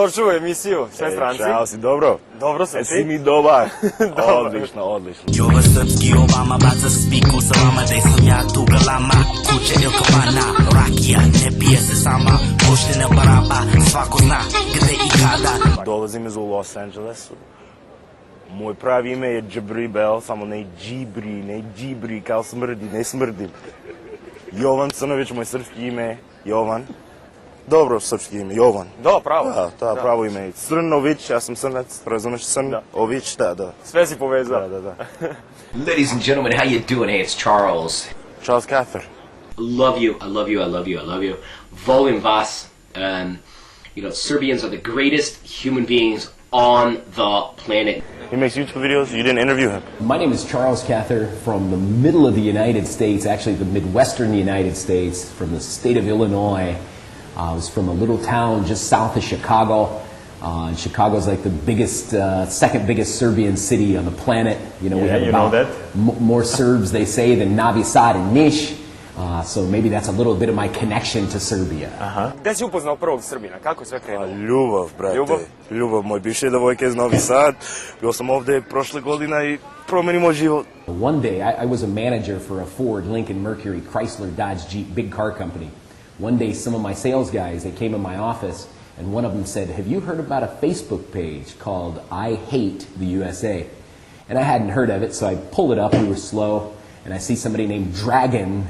Dobrodošao u emisiju Sve stranci. Čao, si dobro? Dobro sam, Si mi dobar? Dobar. Odlično, odlično. Jovan srpski Obama baca spiku sa vama, da sam ja tu galama, kuće il kafana, rakija, ne pije se sama, poštena baraba, svako zna gde i kada. Dolazim iz Los Angelesu. Moj pravi ime je Džibri Bell, samo ne Džibri, ne Džibri, kao smrdi, ne smrdim. Jovan Crnović, moj srpski ime, Jovan. Dobro srpski ime, Jovan. Da, pravo. Da, pravo ime. Crnović, ja sam Crnac, razumeš Crnović, da. Sve si povezao. Da. Ladies and gentlemen, how you doing? Hey, it's Charles. Charles Keter. Love you, I love you, I love you, I love you. Volim vas. Serbians are the greatest human beings on the planet. He makes YouTube videos. You didn't interview him. My name is Charles Keter from the middle of the United States, actually the Midwestern United States, from the state of Illinois. I was from a little town just south of Chicago. And Chicago's like the biggest, second biggest Serbian city on the planet. We have about more Serbs, they say, than Novi Sad and Niš. So maybe that's a little bit of my connection to Serbia. Gde si upoznao prvog Srbina? Kako je sve krenulo? Ljubav, brate. Ljubav. Moj bivši devojka iz Novi Sad. Bio sam ovde prošle godine i promenio moj život. One day, I was a manager for a Ford, Lincoln, Mercury, Chrysler, Dodge, Jeep, big car company. One day, some of my sales guys, they came in my office, and one of them said, "Have you heard about a Facebook page called I Hate the USA?" And I hadn't heard of it, so I pulled it up. We were slow. And I see somebody named Dragon.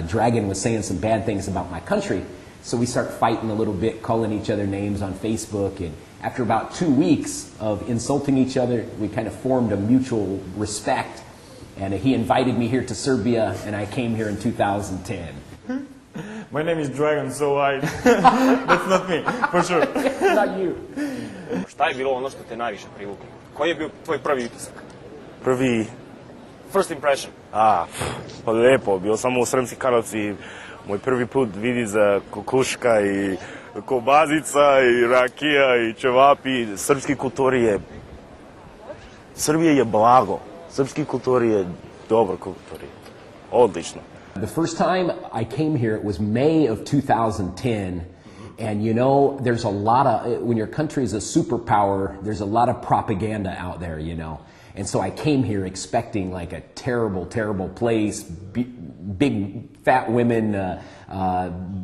Dragon was saying some bad things about my country. So we start fighting a little bit, calling each other names on Facebook. And after about 2 weeks of insulting each other, we kind of formed a mutual respect. And he invited me here to Serbia, and I came here in 2010. My name is Dragon, so that's not me, for sure. Not you. Šta je bilo ono što te najviše privuklo? Koji je bio tvoj prvi utisak? First impression. Pa lepo, bio sam u Sremski Karlovci, moj prvi put vidi za kokuška i kobazica i rakija i čevapi. Srpski kulturi je, Srbija je blago, srpski kulturi je dobro kulturi, odlično. The first time I came here, it was May of 2010. And there's a lot of, when your country is a superpower, there's a lot of propaganda out there, And so I came here expecting like a terrible, terrible place, big fat women,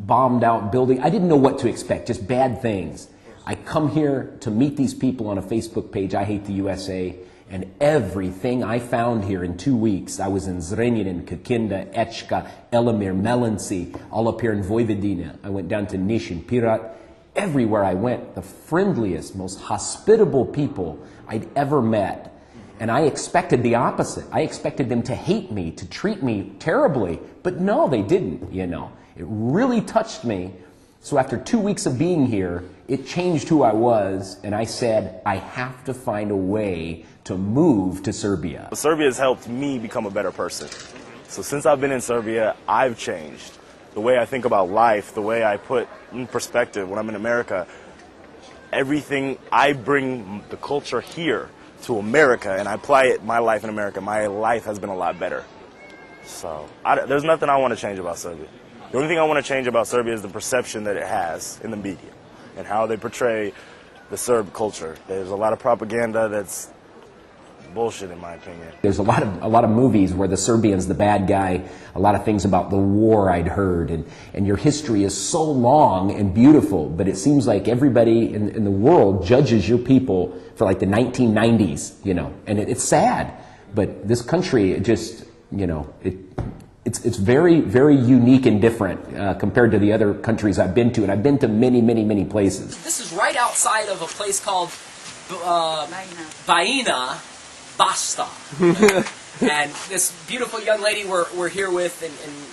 bombed out building. I didn't know what to expect, just bad things. I come here to meet these people on a Facebook page, I Hate the USA, and everything I found here in 2 weeks. I was in Zrenjanin, Kikinda, Ečka, Elimir, Melanci, all up here in Vojvodina. I went down to Niš and Pirat. Everywhere I went, the friendliest, most hospitable people I'd ever met. And I expected the opposite. I expected them to hate me, to treat me terribly. But no, they didn't, It really touched me. So after 2 weeks of being here, it changed who I was, and I said, I have to find a way to move to Serbia. Serbia has helped me become a better person. So since I've been in Serbia, I've changed. The way I think about life, the way I put in perspective when I'm in America, everything, I bring the culture here to America, and I apply it my life in America. My life has been a lot better. So there's nothing I want to change about Serbia. The only thing I want to change about Serbia is the perception that it has in the media and how they portray the Serb culture. There's a lot of propaganda that's bullshit, in my opinion. There's a lot of movies where the Serbian's the bad guy, a lot of things about the war I'd heard, and your history is so long and beautiful, but it seems like everybody in the world judges your people for like the 1990s, and it's sad, but this country just, it's very, very unique and different compared to the other countries I've been to, and I've been to many, many, many places. This is right outside of a place called Baina Basta. And this beautiful young lady we're here with, and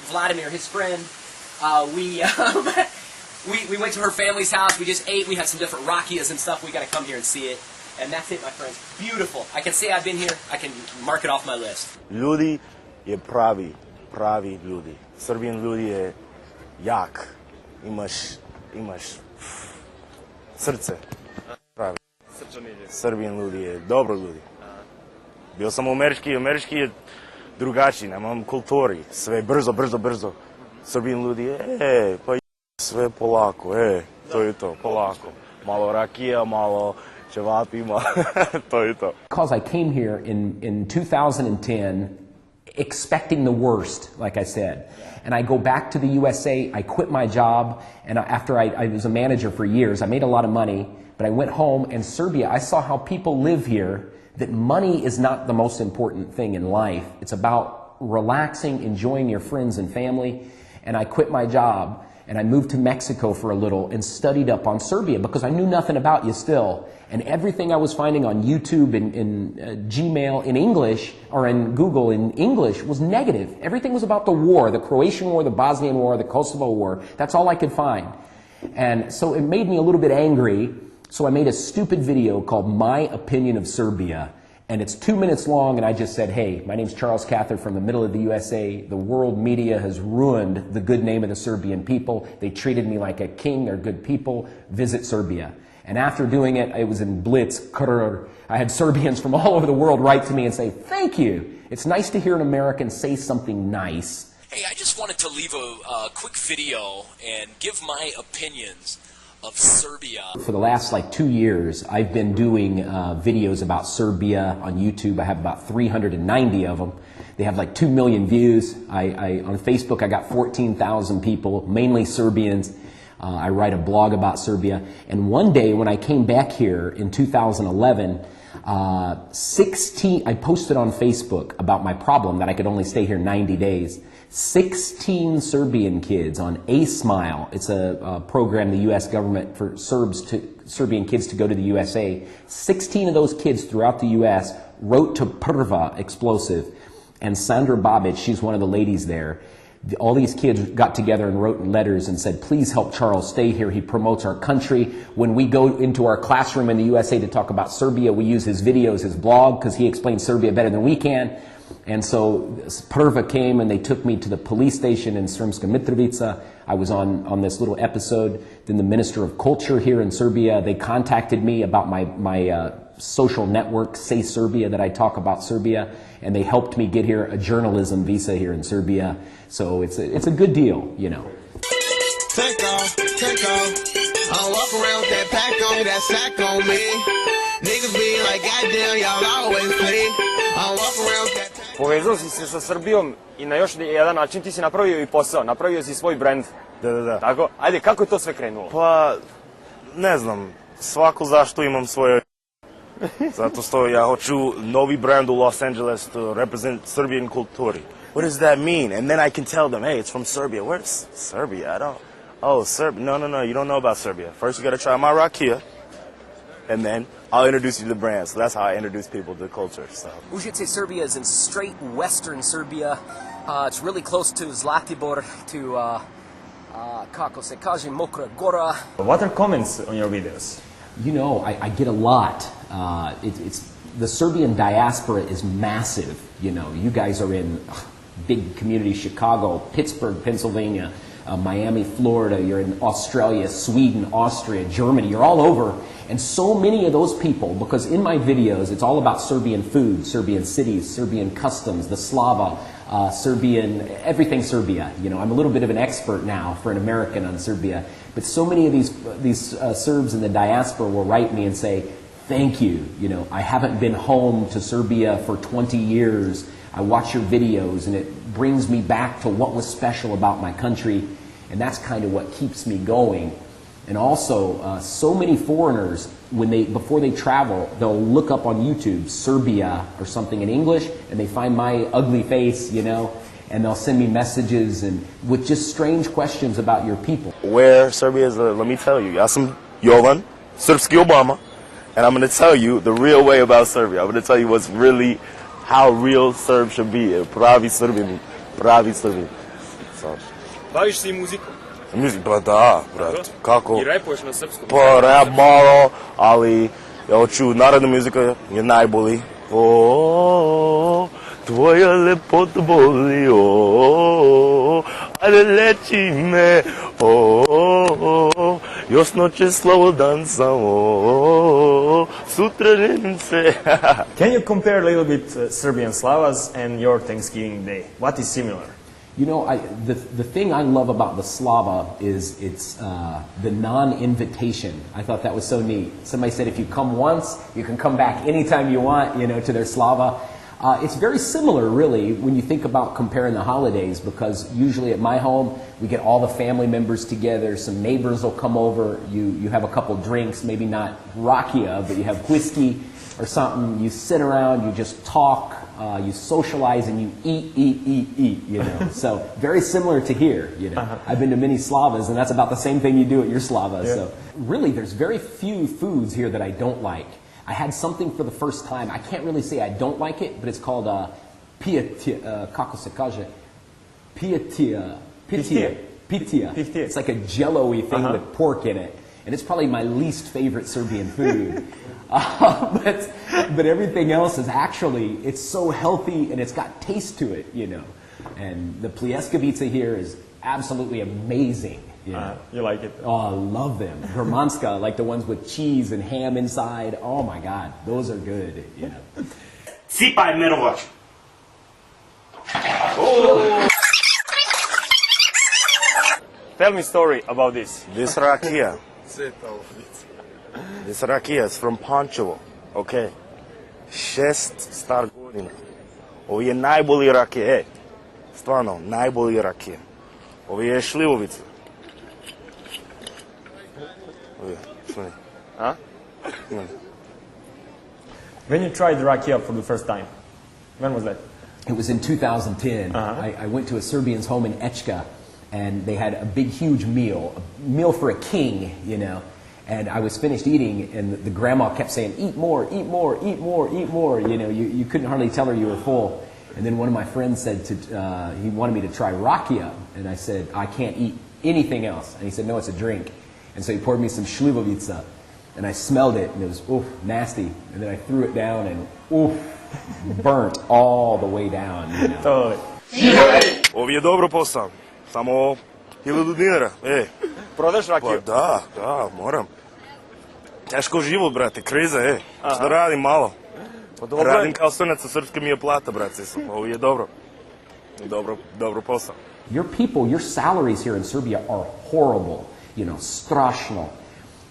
Vladimir, his friend, we went to her family's house, we just ate, we had some different rakias and stuff, we got to come here and see it. And that's it, my friends. Beautiful. I can say I've been here, I can mark it off my list. Ljudi je pravi ljudi. Srbijan ljudi je jak. Imaš srce. Pravi. Srbijan ljudi je dobro ljudi. Bio sam u Američki je drugačiji, nemam kulturi, sve brzo. Srbijan ljudi je, pa sve polako, to je to, polako. malo rakija, malo ćevapi, to je to. Because I came here in 2010 expecting the worst, like I said. And I go back to the USA, I quit my job, and after I was a manager for years, I made a lot of money, but I went home, and Serbia, I saw how people live here, that money is not the most important thing in life. It's about relaxing, enjoying your friends and family, and I quit my job, and I moved to Mexico for a little and studied up on Serbia because I knew nothing about you still. And everything I was finding on YouTube and Gmail in English, or in Google in English, was negative. Everything was about the war, the Croatian war, the Bosnian war, the Kosovo war. That's all I could find. And so it made me a little bit angry, so I made a stupid video called My Opinion of Serbia. And it's 2 minutes long, and I just said, hey, my name's Čarls Keter from the middle of the USA. The world media has ruined the good name of the Serbian people. They treated me like a king. They're good people. Visit Serbia. And after doing it, it was in Blitz, I had Serbians from all over the world write to me and say, thank you. It's nice to hear an American say something nice. Hey, I just wanted to leave a quick video and give my opinions of Serbia. For the last 2 years, I've been doing videos about Serbia on YouTube. I have about 390 of them. They have 2 million views. On Facebook, I got 14,000 people, mainly Serbians. I write a blog about Serbia. And one day when I came back here in 2011, I posted on Facebook about my problem that I could only stay here 90 days. 16 Serbian kids on A-Smile, it's a program the U.S. government for Serbian kids to go to the USA. 16 of those kids throughout the U.S. wrote to Prva Explosive, and Sandra Babic, she's one of the ladies there. All these kids got together and wrote letters and said, please help Čarls stay here. He promotes our country. When we go into our classroom in the USA to talk about Serbia, we use his videos, his blog, because he explains Serbia better than we can. And so Prva came and they took me to the police station in Sremska Mitrovica. I was on this little episode. Then the Minister of Culture here in Serbia, they contacted me about my social network, Say Serbia, that I talk about Serbia. And they helped me get here a journalism visa here in Serbia. So it's a good deal, you know. Take off. I walk around with that pack on me, that sack on me. Niggas be like, goddamn, y'all always play. I walk around with that pack. Povezao si se sa Srbijom i na još jedan način ti si napravio i posao, napravio si svoj brand. Da. Tako? Ajde, kako je to sve krenulo? Pa, ne znam, svako zašto imam svoje... Zato što ja hoću novi brand u Los Angeles to represent Serbian kulturi. What does that mean? And then I can tell them, hey, it's from Serbia. Where's Serbia? I don't... Oh, Serbia. No, you don't know about Serbia. First you gotta try my rakia, and then I'll introduce you to the brand. So that's how I introduce people to the culture. So. Užice Serbia is in straight western Serbia. It's really close to Zlatibor, to, kako se kaže, Mokra Gora. What are comments on your videos? You know, I get a lot. The Serbian diaspora is massive. You know, you guys are in big communities: Chicago, Pittsburgh, Pennsylvania, Miami, Florida. You're in Australia, Sweden, Austria, Germany. You're all over. And so many of those people, because in my videos, it's all about Serbian food, Serbian cities, Serbian customs, the Slava, Serbian, everything Serbia. You know, I'm a little bit of an expert now for an American on Serbia. But so many of these Serbs in the diaspora will write me and say, thank you. You know, I haven't been home to Serbia for 20 years. I watch your videos and it brings me back to what was special about my country. And that's kind of what keeps me going. And also, so many foreigners, before they travel, they'll look up on YouTube Serbia or something in English, and they find my ugly face, you know, and they'll send me messages and with just strange questions about your people. Where Serbia is, let me tell you, ja sam Jovan, srpski Obama, and I'm going to tell you the real way about Serbia. I'm going to tell you what's really, how real Serb should be. Pravi Srbin. So. Baviš se i muzikom? Music, pa da, brat, kako? I repuješ na srpskom? Pa rap malo, ali ja hoću, narodna muzika je najbolji. O, tvoja lepota boli, o, ajde leči me, o, još noće slobodan sam, o, sutra ženim se. Can you compare a little bit Serbian Slavas and your Thanksgiving Day? What is similar? You know, the thing I love about the Slava is it's the non-invitation. I thought that was so neat. Somebody said if you come once, you can come back anytime you want, you know, to their Slava. It's very similar, really, when you think about comparing the holidays, because usually at my home, we get all the family members together, some neighbors will come over, you have a couple drinks, maybe not rakia, but you have whiskey or something, you sit around, you just talk, you socialize, and you eat, you know. So very similar to here, you know. I've been to many Slavas, and that's about the same thing you do at your Slava. Yeah. So really, there's very few foods here that I don't like. I had something for the first time. I can't really say I don't like it, but it's called pitia. Kako se kaže? Pitia. It's like a jello-y thing with pork in it. And it's probably my least favorite Serbian food. But everything else is actually, it's so healthy and it's got taste to it, you know. And the pljeskavica here is absolutely amazing. You know? You like it? Oh, I love them. Hermanska, like the ones with cheese and ham inside. Oh my God, those are good. You know. Sipaj Merovac. Tell me story about this. This rakia. This rakia is from Pančevo. Okay. 6 star godina. Ovo je najbolji rakije. Stvarno, najbolji rakije. Ovo je šljivovica. Huh? When you tried rakia for the first time, when was that? It was in 2010. I went to a Serbian's home in Echka, and they had a big, huge meal, a meal for a king, you know. And I was finished eating, and the grandma kept saying, eat more, eat more, eat more, eat more. You know, you couldn't hardly tell her you were full. And then one of my friends said he wanted me to try rakia, and I said, I can't eat anything else. And he said, no, it's a drink. And so he poured me some šljivovica, and I smelled it, and it was, oof, nasty. And then I threw it down, and oof, burnt all the way down. You know. Totally. Ovo je dobro posao. Samo 1000 dinara. Prodaš rakiju? Pa da, moram. Teško život, brate, kriza, Šta radim malo? Pa dobro. Radim kao crnac, a srpska mi je plata, brate. Ovo je dobro. Dobro posao. Your people, your salaries here in Serbia are horrible. You know, strašno.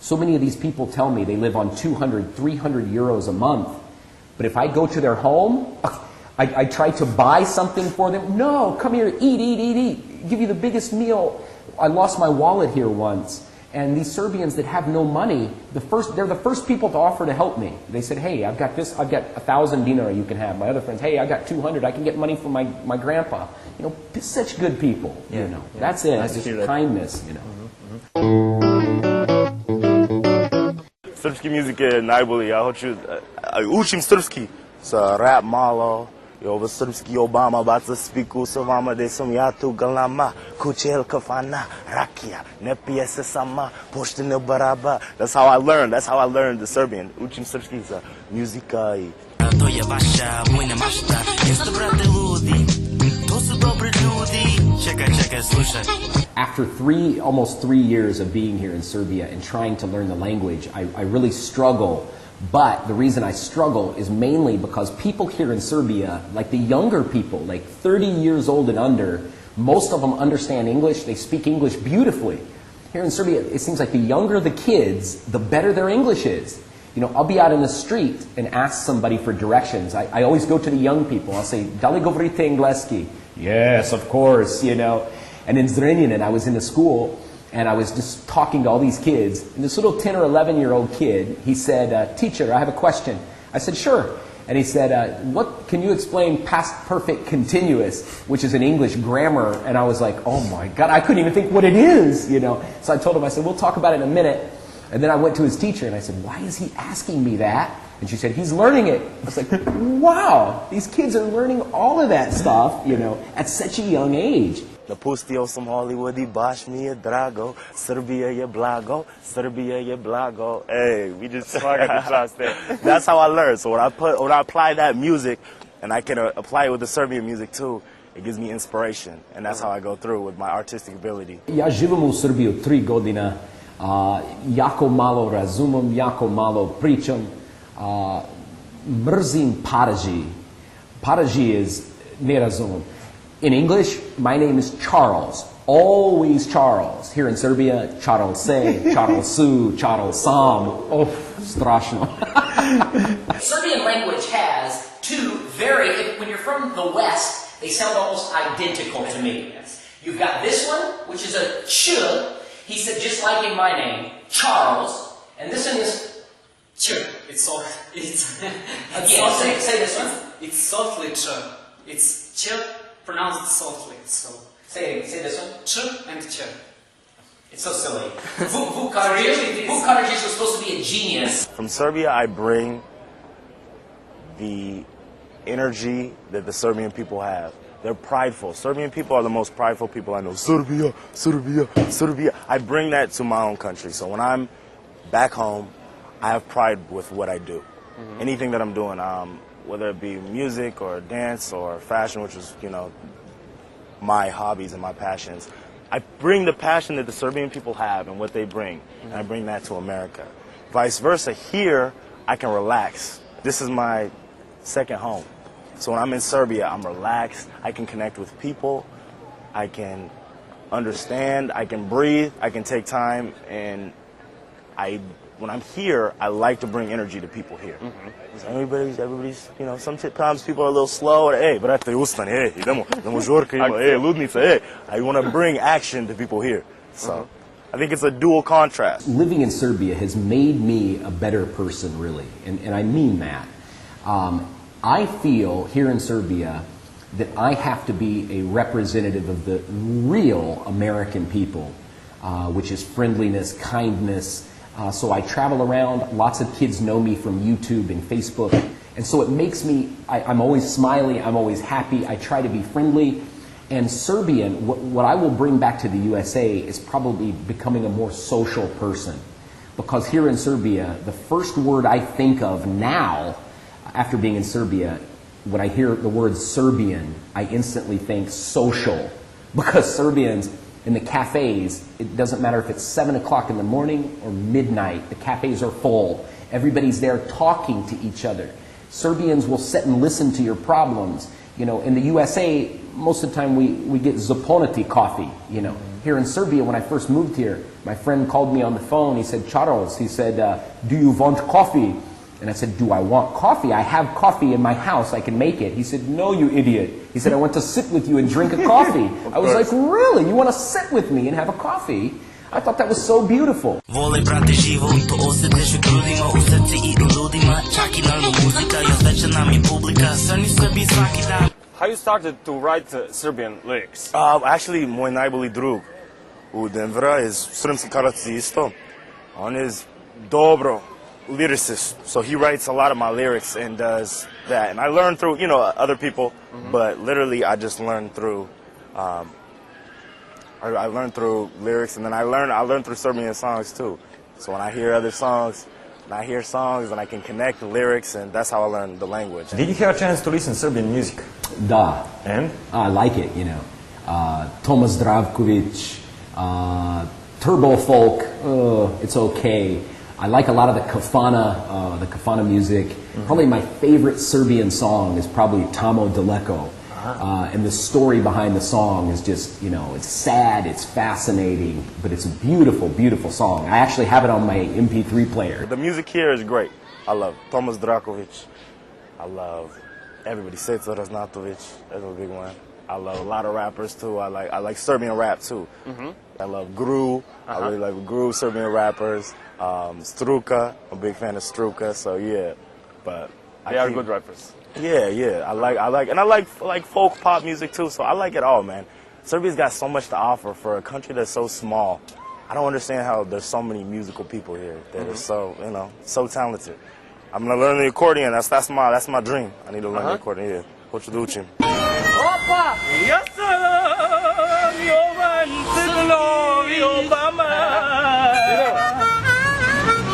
So many of these people tell me they live on 200, 300 euros a month. But if I go to their home, I try to buy something for them. No, come here, eat. Give you the biggest meal. I lost my wallet here once. And these Serbians that have no money, they're the first people to offer to help me. They said, hey, I've got 1,000 dinara you can have. My other friends, hey, I got 200, I can get money from my grandpa. You know, such good people, you know. Yeah. That's it, nice just kindness, you know. Srpski muzik je najbolji, ja učim srpski sa rap malo, i ovo srpski Obama baca spiku sa vama, gde sam ja tu galama, kućel kafana, rakija, ne pije se sama, poštene baraba. That's how I learned the Serbian, učim srpski sa muzika i... To je vaša vojna mašta, jeste brate ludi, to su dobri ljudi, čekaj, slušaj. After almost 3 years of being here in Serbia and trying to learn the language, I really struggle. But the reason I struggle is mainly because people here in Serbia, like the younger people, like 30 years old and under, most of them understand English. They speak English beautifully. Here in Serbia, it seems like the younger the kids, the better their English is. You know, I'll be out in the street and ask somebody for directions. I always go to the young people. I'll say, da li govorite engleski? Yes, of course, you know. And in Zrenjanin, I was in a school, and I was just talking to all these kids. And this little 10 or 11-year-old kid, he said, teacher, I have a question. I said, sure. And he said, can you explain past perfect continuous, which is an English grammar? And I was like, oh my God, I couldn't even think what it is, you know. So I told him, I said, we'll talk about it in a minute. And then I went to his teacher, and I said, why is he asking me that? And she said, he's learning it. I was like, wow, these kids are learning all of that stuff, you know, at such a young age. Napustio sam Hollywood I baš mi je drago, Srbija je blago, Srbija je blago. Hey, we just Svaka čast, That's how I learn. So when I apply that music, and I can apply it with the Serbian music too, it gives me inspiration, and that's how I go through with my artistic ability. Ja živim u Srbiji 3 godina, jako malo razumem, jako malo pričam, mrzim Paraži. Paraži is ne razumem. In English, my name is Charles. Always Charles. Here in Serbia, Čarls se, Čarls su, Čarls sam. Oh, strašno. Serbian language has two when you're from the West, they sound almost identical to me. You've got this one, which is a ch. He said, just like in my name, Charles. And this one is ch. It's Again, say this one. It's softly ch. It's ch pronounced softly. So Say this one. ch and ch. It's so silly. Vuk Karadžić was supposed to be a genius. From Serbia, I bring the energy that the Serbian people have. They're prideful. Serbian people are the most prideful people I know. Serbia, Serbia, Serbia. I bring that to my own country. So when I'm back home, I have pride with what I do. Anything that I'm doing, whether it be music or dance or fashion, which is, my hobbies and my passions. I bring the passion that the Serbian people have and what they bring, and I bring that to America. Vice versa, here, I can relax. This is my second home. So when I'm in Serbia, I'm relaxed, I can connect with people, I can understand, I can breathe, I can take time, and when I'm here, I like to bring energy to people here. Everybody's, sometimes people are a little slow. Hey, brate, ustani, hey, idemo žurka, hey, ludnica, hey. I want to bring action to people here. So I think it's a dual contrast. Living in Serbia has made me a better person, really, and I mean that. I feel here in Serbia that I have to be a representative of the real American people, which is friendliness, kindness. So I travel around, lots of kids know me from YouTube and Facebook, and so it makes me, I'm always smiley, I'm always happy, I try to be friendly, and Serbian, what I will bring back to the USA is probably becoming a more social person, because here in Serbia, the first word I think of now, after being in Serbia, when I hear the word Serbian, I instantly think social, because Serbians, in the cafes, it doesn't matter if it's 7 o'clock in the morning or midnight, the cafes are full. Everybody's there talking to each other. Serbians will sit and listen to your problems. In the USA, most of the time we get zaponati coffee, Here in Serbia, when I first moved here, my friend called me on the phone, he said, Čarls, he said, do you want coffee? And I said, do I want coffee? I have coffee in my house, I can make it. He said, no, you idiot. He said, I want to sit with you and drink a coffee. I was like, really? You want to sit with me and have a coffee? I thought that was so beautiful. Vole brate život, to osjetiš u grudima, u srci i u ljudima, čak i naravno muzika, još veća nam je publika, crni Srbi svaki dan. How you started to write Serbian lyrics? Actually, moj najbolji drug u Denvera je srpski Karaci isto. On is dobro lyricist, so he writes a lot of my lyrics and does that. And I learned through, other people, but literally I just learned through, I learned through lyrics, and then I learned through Serbian songs too. So when I hear other songs, and I can connect the lyrics, and that's how I learned the language. Did you have a chance to listen Serbian music? Da. And? I like it, Tomas Zdravković, turbo folk, it's okay. I like a lot of the kafana music. Probably my favorite Serbian song is probably Tamo Daleko. And the story behind the song is just, it's sad, it's fascinating, but it's a beautiful, beautiful song. I actually have it on my MP3 player. The music here is great. I love Tomas Zdravković. I love everybody. Seca Raznatović, that's a big one. I love a lot of rappers too. I like Serbian rap too. I love Gru. I really like Gru, Serbian rappers. Struka, I'm a big fan of Struka, so yeah. But they are good rappers. Yeah. I like folk pop music too, so I like it all, man. Serbia's got so much to offer for a country that's so small. I don't understand how there's so many musical people here that are so, so talented. I'm gonna learn the accordion. That's my dream. I need to learn the accordion. Yeah. Hoću da učim. Opa! Ja sam Jovan Crnović Obama.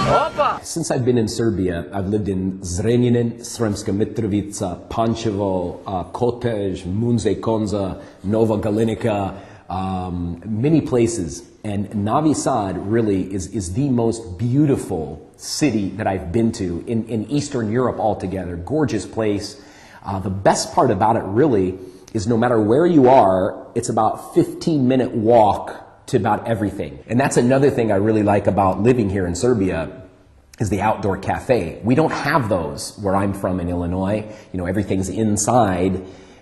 Opa! Since I've been in Serbia, I've lived in Zrenjanin, Sremska Mitrovica, Pančevo, Kotež, Munze Konza, Nova Galinica, many places. And Novi Sad really is the most beautiful city that I've been to in Eastern Europe altogether. Gorgeous place. The best part about it really is no matter where you are, it's about 15-minute walk to about everything. And that's another thing I really like about living here in Serbia is the outdoor cafe. We don't have those where I'm from in Illinois. You know, everything's inside.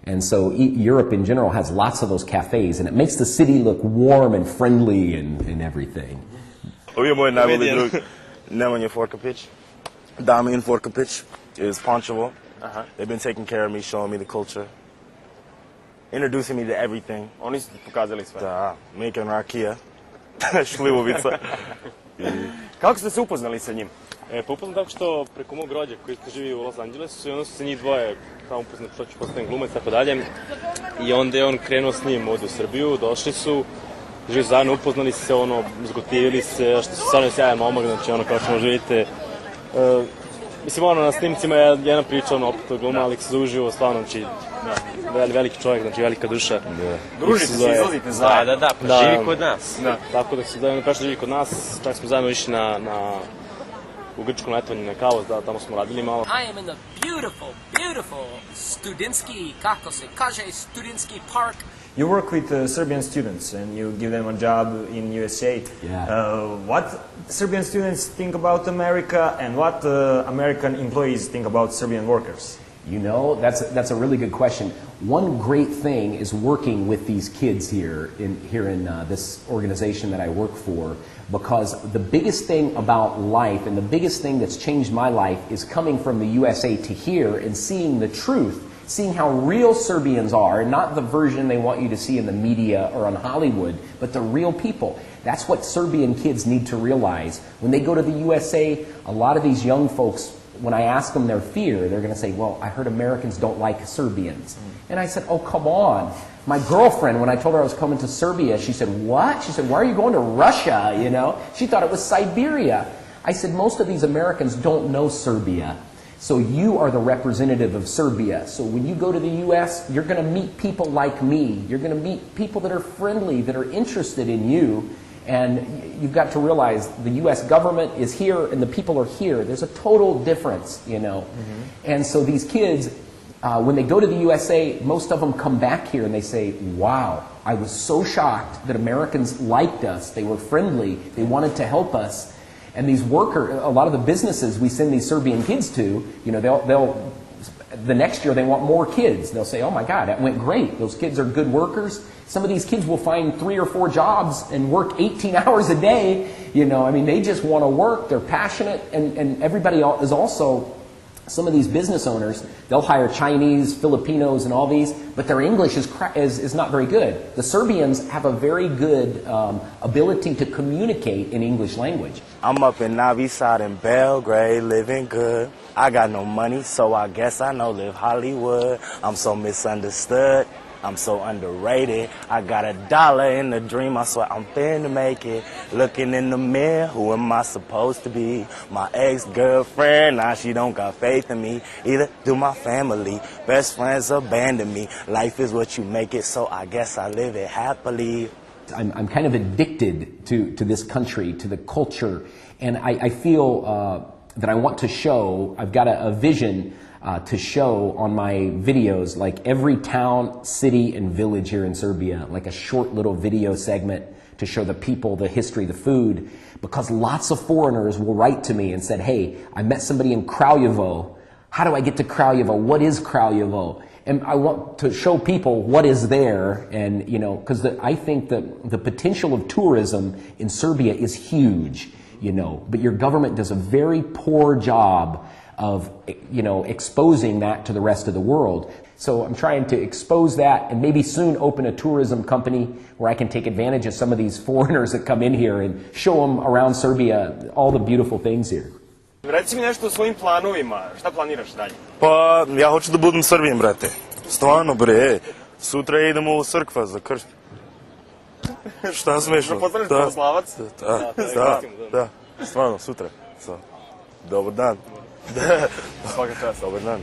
And so Europe in general has lots of those cafes, and it makes the city look warm and friendly and everything. Ovi je moj najbolji drug, Nemanja Forkapić. Damian Forkapić is Pančevo. They've been taking care of me, showing me the culture, introducing me to everything. Oni su ti pokazali sve. Da, making rakija, šljivovica. Kako ste se upoznali sa njim? Pa upoznam tako što preko mog rođaka koji živi u Los Angelesu i onda su se njih dvoje kao upoznat što ću postavim glumac i tako dalje. I onda je on krenuo s njim ovdje u Srbiju, došli su, živi zajedno, upoznali se, ono, zgotivili se, što se stvarno sjajan momak, znači ono kao što možda vidite. Mislim, ono, na snimcima je jedna priča, ono, opet gluma, ali se zauživo, stvarno, znači, veliki čovjek, znači, velika duša. Družite se, izlazite zajedno. Da, živi kod nas. Tako da se zajedno prešli živi kod nas, čak smo zajedno išli u grčkom letovanju na kaos, da, tamo smo radili malo. I am in the beautiful Studentski, kako se kaže, Studentski park. You work with Serbian students and you give them a job in USA. Yeah. What Serbian students think about America and what American employees think about Serbian workers? You know, that's a really good question. One great thing is working with these kids here in this organization that I work for, because the biggest thing about life and the biggest thing that's changed my life is coming from the USA to here and seeing the truth, seeing how real Serbians are, and not the version they want you to see in the media or on Hollywood, but the real people. That's what Serbian kids need to realize. When they go to the USA, a lot of these young folks, when I ask them their fear, they're going to say, well, I heard Americans don't like Serbians. And I said, oh, come on. My girlfriend, when I told her I was coming to Serbia, she said, what? She said, why are you going to Russia, you know? She thought it was Siberia. I said, most of these Americans don't know Serbia. So you are the representative of Serbia. So when you go to the U.S., you're going to meet people like me. You're going to meet people that are friendly, that are interested in you. And you've got to realize the U.S. government is here and the people are here. There's a total difference, you know. Mm-hmm. And so these kids, when they go to the USA, most of them come back here and they say, wow, I was so shocked that Americans liked us. They were friendly. They wanted to help us. And these workers, a lot of the businesses we send these Serbian kids to, you know, they'll the next year they want more kids. They'll say, oh my God, that went great. Those kids are good workers. Some of these kids will find 3 or 4 jobs and work 18 hours a day. You know, I mean, they just want to work. They're passionate. And everybody is also, some of these business owners, they'll hire Chinese, Filipinos, and all these, but their English is not very good. The Serbians have a very good ability to communicate in English language. I'm up in Novi Sad in Belgrade, living good. I got no money, so I guess I know live Hollywood. I'm so misunderstood. I'm so underrated. I got $1 in the dream. I swear I'm finna make it. Looking in the mirror, who am I supposed to be? My ex-girlfriend, now she don't got faith in me. Either do my family. Best friends abandon me. Life is what you make it, so I guess I live it happily. I'm kind of addicted to this country, to the culture, and I feel that I want to show, I've got a vision to show on my videos, like every town, city, and village here in Serbia, like a short little video segment to show the people, the history, the food, because lots of foreigners will write to me and said, hey, I met somebody in Kraljevo. How do I get to Kraljevo? What is Kraljevo? And I want to show people what is there, and you know, because I think that the potential of tourism in Serbia is huge, you know, but your government does a very poor job of, you know, exposing that to the rest of the world. So I'm trying to expose that and maybe soon open a tourism company where I can take advantage of some of these foreigners that come in here and show them around Serbia all the beautiful things here. Reci mi nešto o svojim planovima, šta planiraš dalje? Pa, ja hoću da budem Srbijan, brate. Stvarno, bre. Sutra idemo u crkva za krst. Šta smešno? Da postaneš pravoslavac? Da. Stvarno, sutra. Dobar dan. Svaka čast. Dobar dan.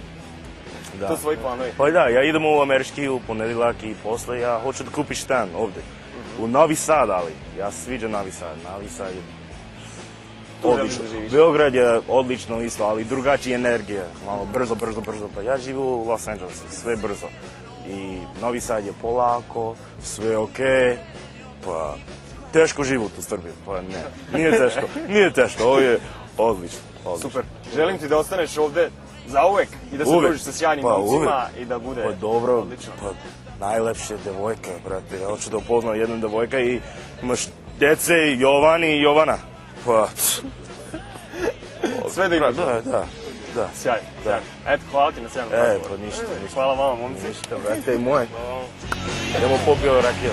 To su svoji planovi? Pa da, ja idem u američki u ponedjeljak i posle ja hoću da kupim stan ovde. U Novi Sad, ali ja se sviđa Novi Sad. Novi Sad je odlično. Beograd je odlično isto, ali drugačija energija. Malo brzo. Pa ja živim u Los Angelesu, sve brzo. i Novi Sad je polako, sve okej, pa teško život u Srbiji, pa ne, nije teško, ovo je odlično. Super. Želim ti da ostaneš ovde zauvek i da se družiš sa sjajnim momcima i da bude odlično. Pa najlepše devojke, brate, ja hoću da upoznam jednu devojka i imaš dece i Jovan i Jovana, pa... Sve da imaš. Da. Sjajno. Eto, hvala ti na sjajnom razgovoru. Pa ništa. Hvala vama, momci. Ništa, brate, i moje. Idemo popio rakije.